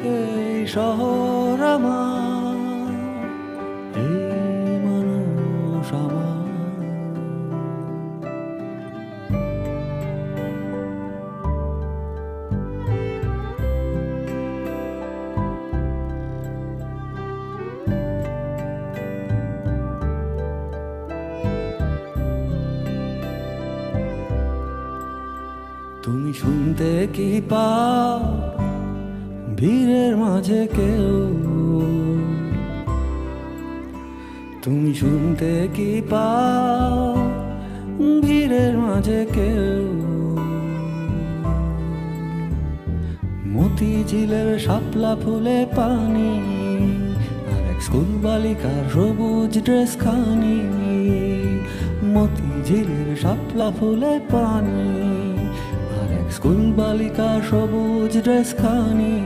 এই শহর আমার, এই মানুষ আমার। তুমি শুনতে কি পাও ভিড়ের মাঝে কেউ? তুমি শুনতে কি পাও ভিড়ের মাঝে কেউ? মতিঝিলের শাপলা ফুলে পানি, আর এক স্কুল বালিকার সবুজ ড্রেস খানি। মতিঝিলের শাপলা ফুলে পানি, আর এক স্কুল বালিকার সবুজ ড্রেস খানি।